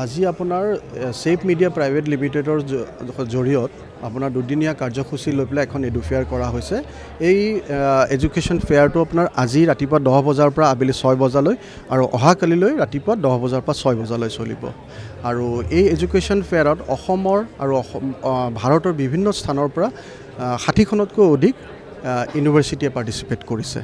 আজি আপোনাৰ safe media private লিমিটেডৰ জৰিয়ত আপোনাৰ দুদিনীয়া কাৰ্যসূচী লৈ পেলাই এখন এডুফেয়াৰ কৰা হৈছে। এই এডুকেশ্যন ফেয়াৰটো আপোনাৰ আজি ৰাতিপুৱা 10 বজাৰ পৰা আবেলি 6 বজালৈ আৰু অহাকালিলৈ ৰাতিপুৱা 10 বজাৰ পৰা 6 বজালৈ চলিব। আৰু এই এডুকেশ্যন ফেয়াৰত অসমৰ আৰু ভাৰতৰ বিভিন্ন স্থানৰ পৰা 60খনতকৈ অধিক ইউনিভাৰ্চিটিয়ে পাৰ্টিচিপেট কৰিছে।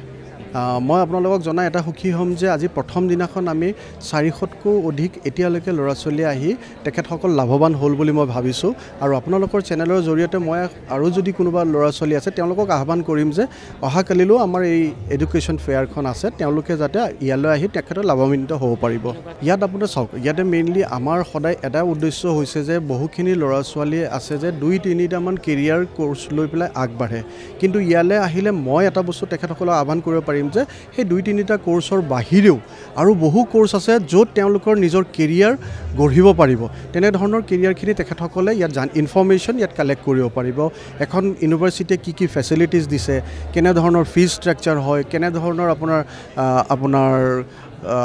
মই আপোনালোকক জনাই এটা সুখী হ'ম যে আজি প্ৰথম দিনাখন আমি 400তকৈ অধিক এতিয়ালৈকে ল'ৰা ছোৱালী আহি তেখেতসকল লাভৱান হ'ল বুলি মই ভাবিছোঁ। আৰু আপোনালোকৰ চেনেলৰ জৰিয়তে মই আৰু যদি কোনোবা ল'ৰা ছোৱালী আছে তেওঁলোকক আহ্বান কৰিম যে অহাকালিলৈও আমাৰ এই এডুকেশ্যন ফেয়াৰখন আছে, তেওঁলোকে যাতে ইয়ালৈ আহি তেখেতৰ লাভান্বিত হ'ব পাৰিব। ইয়াত আপোনাৰ চাওক, ইয়াতে মেইনলি আমাৰ সদায় এটা উদ্দেশ্য হৈছে যে বহুখিনি ল'ৰা ছোৱালী আছে যে 2-3টামান কেৰিয়াৰ কোৰ্চ লৈ পেলাই আগবাঢ়ে, কিন্তু ইয়ালৈ আহিলে মই এটা বস্তু তেখেতসকলক আহ্বান কৰিব পাৰিম যে সেই 2-3টা কোৰ্চৰ বাহিৰেও আৰু বহু কোৰ্চ আছে য'ত তেওঁলোকৰ নিজৰ কেৰিয়াৰ গঢ়িব পাৰিব। তেনেধৰণৰ কেৰিয়াৰখিনি তেখেতসকলে ইয়াত ইনফৰ্মেশ্যন ইয়াত কালেক্ট কৰিব পাৰিব। এখন ইউনিভাৰ্চিটিয়ে কি ফেচিলিটিজ দিছে, কেনেধৰণৰ ফিজ ষ্ট্ৰাকচাৰ হয়, কেনেধৰণৰ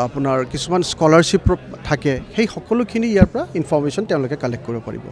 আপোনাৰ কিছুমান স্কলাৰশ্বিপ থাকে, সেই সকলোখিনি ইয়াৰ পৰা ইনফৰ্মেশ্যন তেওঁলোকে কালেক্ট কৰিব পাৰিব।